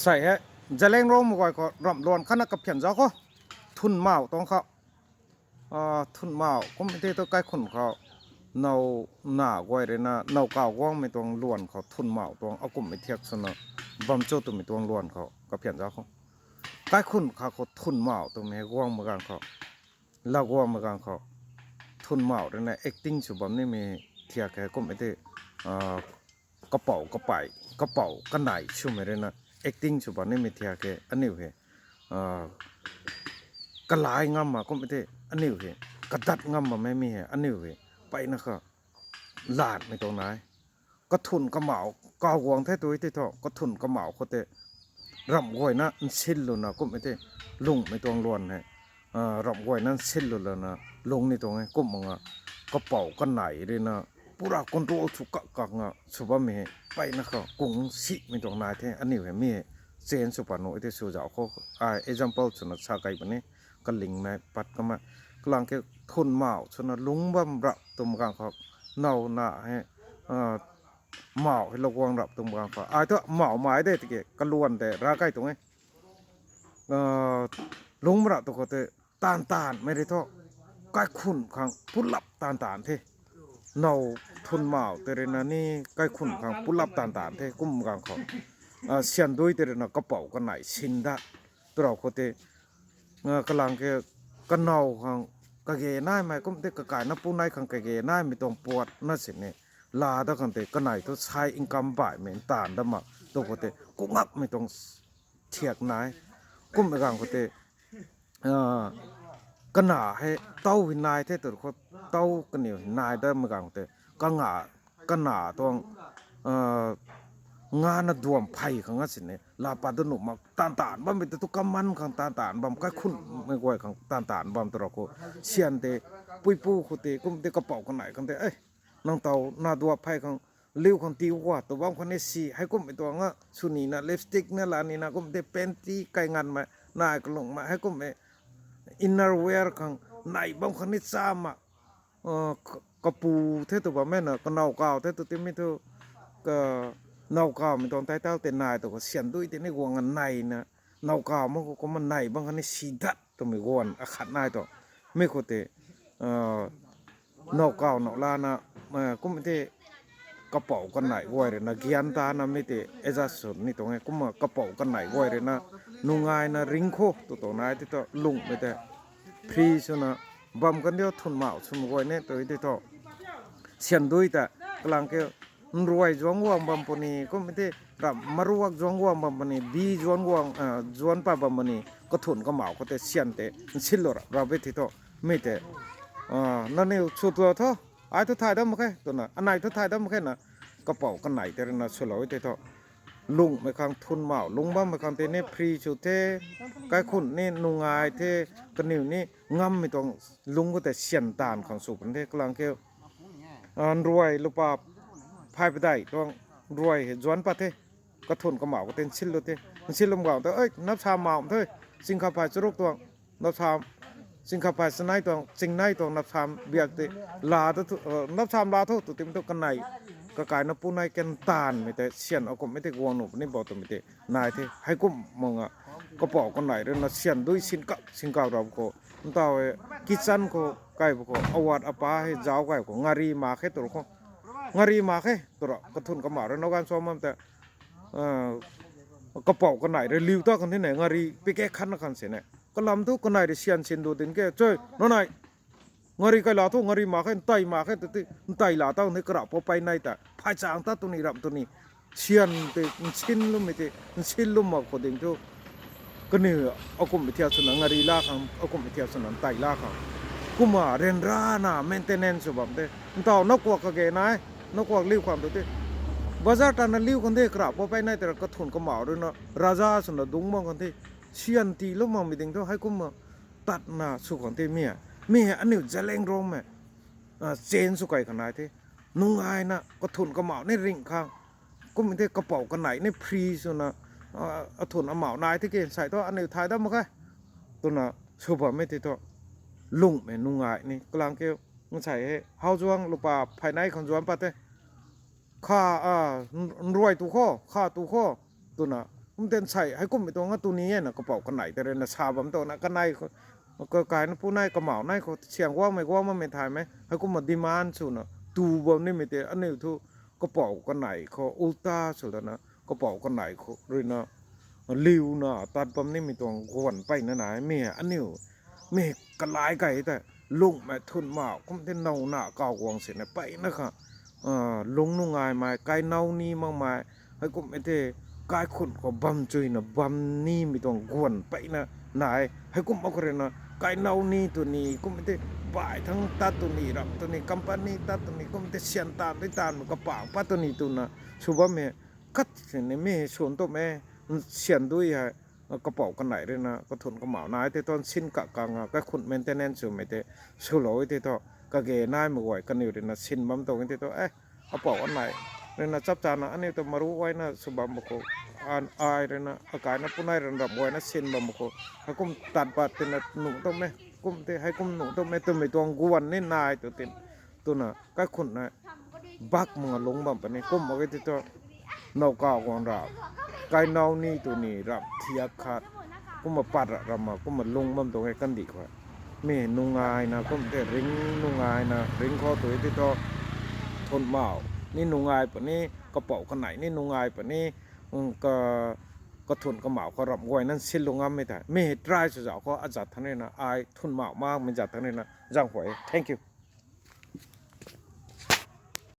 ใส่ฮะจะเล่งร่มก่อยก็รำรวนขนาดกับเขียนเจ้าก็ทุนเมาต้องเขาทุนเมาก็ไม่ได้ต้องใกล้คนเขาเนาหน้าก่อยเลยนะเนาเก่าก็ไม่ต้องล้วนเขาทุนเมาต้องเอากลุ่มไม่เทียบสนะบำโจตัวไม่ต้องล้วนเขากับเขียนเจ้าเขาใกล้คนเขาทุนเมาตัวไม่ก่วงเหมือนกันเขาลากว่างเหมือนกันเขาทุนเมาเลยนะ acting สุบนี่มีเทียบแค่ก็ไม่ได้กระเป๋ากระไปกระเป๋ากันไหนชุ่มเลยนะ acting สุบนี่มีเทียแค่อันนี้เหรอกระลายงำมาก็ไม่ได้อันนี้เหรอกระดัดงำมาไม่มีเหรออันนี้เหรอไปนะครับลาดไม่ตรงไหนก็ทุนกระเหมาก้าววงแท้ตัวที่ท้อก็ทุนกระเหมาเขาเตะรำกวยนะชิ้นลุนะก็ไม่ได้ลุงไม่ตรงล้วนเลยรำกวยนั้นชิ้นลุแล้วนะลงในตรงนี้ก็มึงกระเป๋ากันไหนเลยนะปุระคนรู้ทุกกังสุบะมีไปนะครับกุ้งสิไม่ตรงไหนแท้อันนี้เหรอมีเซนสุปานุไอเทสูจ่าเขาexample ชนชาไก่ปนี้ก็ลิงแม่ปัดก็มากลางแค่ทุนเมาชนลุงบัมระตุ่มกลางเขาเนาหน้าให้เมาให้เราวางระตุ่มกลางเขาตัวเมาหมายได้ที่เกกล้วนแต่ราไก่ตรงนี้ลุงระตัวเขาเตะตานไม่ได้ท้อใกล้ขุนขังพุลับตานเทเนาทุนเมาแต่เรนนี่ใกล้ขุนขังพุลับตานเทกุ้มกลางเขาเสียนด้วยแต่เรนกระเป๋ากันไหนชินดาตัวเราเขาเตะกำลังแค่กันเนาขังกะเกยน่ายไหมก็ไม่ได้กะกายนับปูนายขังกะเกยน่ายไม่ต้องปวดนั่นสิเนี่ยลาตะกันเตะกันไหนตัวใช้อินกัมบ่ายเหม็นตานดำมาตัวเขาเตะกุงักไม่ต้องเทียกนายกุ้มไปกลางเขาเตะกันหนาให้เต้าวินายเท่ตัวเขาเต้ากันเหนียวนายได้เมื่อกลางเขาเตะกันหนาตัวงานน่ะดวมไผ่ขังนั้นสิเนี่ยลาปาดนุมาตานบัมเป็นตุกำมันขังตานบัมก็คุณไม่ไหวขังตานบัมตัวเราก็เชียนเตะปุยปูเขาเตะก็เตะกระเป๋ากันไหนกันเตะน้องเต่าหน้าดวมไผ่ขังเลี้ยวขังตีว่าตัวบัมคนนี้สีให้ก็ไม่ตัวงะชุนีนะลิปสติกเนี่ยลานี่นะก็เตะเป็นตีไก่งานมานายก็ลงมาให้ก็ไม่อินเนอร์เวร์ขังนายบัมคนนี้ซ้ำกระปูเท่ตัวบัมแม่น่ะก็เน่าเก่าเท่ตัวเต็มไม่เท่าก็เนาเก่ามันตอนใต้เต้าเต็นนายตัวก็เสียนด้วยเต็นในวงอันในนะเนาเก่ามันก็มันในบางครั้งนี่สีดัดตัวไม่วนอาขัดนายตัวไม่โคตรเนาเก่าเนาลานะก็ไม่ได้กระเป๋ากันไหนไว้เลยนะเกียนตานะไม่ได้เอเจสุนนี่ตรงนี้ก็มากระเป๋ากันไหนไว้เลยนะนุ่งไงนะริงโคตัวนายที่ตัวลุงไม่ได้พรีชนะบำกันเดียวทุนเมาชุนไว้เนี่ยตัวที่ตัวเสียนด้วยแต่กลางเกี่ยวรวยจวงวงบำปนีก็ไม่ได้รับมารู้ว่าจวงวงบำปนีบีจวงวงจวนป้าบำปนีก็ทุนก็เหมาก็แต่เสียนแต่ชิลล์เราไปที่ตัวไม่แต่นั่นนี่ชุดตัวเท่าไอ้ทุกทายได้มั้งแค่ตัวน่ะอันไหนทุกทายได้มั้งแค่น่ะกระเป๋ากันไหนแต่น่ะชุดเราไว้ที่ตัวลุงไม่คังทุนเหมาลุงบ้าไม่คังเตนี่พรีชุดเทใกล้คุณนี่นุ่งไงเทกันนิ่วนี่งำไม่ต้องลุงก็แต่เสียนตานของสุพรรณเทกลางเกี่ยวรวยลูกป้าพายไปได้ต้องรวยจวนปะเทก็ทุนก็เหมาก็เต็นชิลเลยเทชิลลมเก่าแต่นับชามเหมาเถอะสิงคโปร์จะรุกตัวนับชามสิงคโปร์สไนตัวสิงไนตัวนับชามเบียดเตลาตัวนับชามลาทุตัวเต็มตัวกันไหนก็กลายนับปูนายกันตานไม่แต่เสียนเอาก็ไม่ได้กวนหนุนี่บอกตัวไม่ได้นายเทให้กุ้มมองก็ปอกกันไหนเรื่องนั้นเสียนด้วยสิงคโปร์เราก็ตัวกิจสันก็ไก่ก็อวดอปาให้เจ้าไก่ก็งารีมาแค่ตัวก็งารีมาแค่ตัวกระทุนกระหม่อมแล้วนกันซ้อมมันแต่กระเป๋ากันไหนเรือลิ้วตัวกันที่ไหนงารีไปแก้ขันกันเสียเนี่ยก็ลำทุกกันไหนเสียนเสียนดูดินแก่ช่วยน้องไหนงารีก็ลาทุกงารีมาแค่ไตมาแค่ตัวไตลาตั้งในกระพอไปในแต่พายจางตั้งตัวนี้รับตัวนี้เชียนเตชินลุ่มไม่เตชินลุ่มมาคนเดียวก็เนี่ยเอากลุ่มไปเที่ยวสนามงารีล่าขังเอากลุ่มไปเที่ยวสนามไตล่าขังกูมาเรนรานะเมนเทนเนนซ์แบบเต้ต่อนกวักกะเกนายนกวักลิ้วความตัวเต้บาร์ตานันลิ้วคนเต้กราบพอไปในแต่ก็ทุนก็เหมาด้วยนะราชาสนดุงมังคนเต้เชียนตีลุ่มมังมีดึงเท่าให้กูมาตัดหน้าสุขคนเต้เมียอันนี้จะเล่งรมไหมเจนสุกัยขนาดเต้นุ่งไงนะก็ทุนก็เหมาในริงข้างกูมีเต้กระเป๋ากันไหนในพรีสุนะทุนเอาเหมานายที่เกณฑ์ใส่ตัวอันนี้ถ่ายได้มั้งแค่ตัวน่ะชัวร์ไม่ติดตัวลุงไม่นุ่งไงนี่กลางเกี่ยวมันใส่ให้เฮาจวงลูกป่าภายในของจวนปะเต้ข้ารวยตัวข้อข้าตัวข้อตัวน่ะ ผมเต้นใส่ให้กุ้มไปตัวงั้นตัวนี้นะกระเป๋ากันไหนแต่เรนชาบัมตัวนะกันไหนก็กายนะผู้นายกระเหมาในเขาเสียงว่าไม่ว่ามันไม่ถ่ายไหมให้กุ้มมาดีมานสุนะตูบัมนี่ไม่เตะอันนี้ทุกระเป๋ากันไหนเขาอุลตร้าสุดนะกระเป๋ากันไหนเขาเรนนะลิวนะตัดบัมนี่มีตัวกวนไปนะไหนเมียอันนี้เมียกันหลายไก่แต่ลุงแม่ทุนมากุ้มเต้นเนาหน้าเก่ากวางเสียนะไปนะคะลุงนุ่งไงมาไก่เนานี่มั่งมาให้กุ้มไอ้เต้กายขุนก็บัมจุยนะบัมนี่มีตัวกวนไปนะนายให้กุ้มเอากันนะกายเนานี่ตัวนี้กุ้มไอ้เต้บ่ายทั้งตัดตัวนี้รับตัวนี้กัมปานีตัดตัวนี้กุ้มเต้เสียนตามได้ตามมันก็ป่าวปัดตัวนี้ตัวน่ะชัวร์แม่กัดเสียนแม่ชวนตัวแม่เสียนด้วยฮะกระเป๋ากันไหนเลยนะก็ทนกระเหมานายแต่ตอนสิ้นกะกังก็ขุนเมนเทนแนนซ์อยู่ไม่เต้สุโลยเต้ต่อก็เกนายมาไหวกันอยู่เลยนะสิ้นบัมตัวกันเต้ต่อกระเป๋าอันไหนเลยนะจับจานะอันนี้ต้องมารู้ไว้นะสุบัมบุกอันอายเลยนะอากาศนะปุ่นายระดับไว้นะสิ้นบัมบุกให้กุมตัดปัดเป็นนะหนุ่มต้องไหมกุมเตให้กุมหนุ่มต้องไหมตัวไม่ตัวกวนนี่นายตัวเต็มตัวน่ะก็ขุนนะบักมึงลงบัมปนี่กุมเอาไว้ที่ตัวนกาวกวนราบไก่นาวนี่ตัวนี้รับเทียบขาดกุมมาปัดระมากุมมาลงบัมตัวให้กันดีกว่าไม่นุ่งอายนะกุมเตริงนุ่งอายนะริงคอตัวที่ตัวทนเมานี่นุ่งอายปะนี่กระเป๋าขนาดนี่นุ่งอายปะนี่ก็ทนกระเหมาเขารับไว้นั่นสิ้นลงงามไม่ได้ไม่เห็นไรสุดยอดเขาอาจารย์ท่านนี่นะอายทนเมามากมันจัดท่านนี่นะจังหวย thank you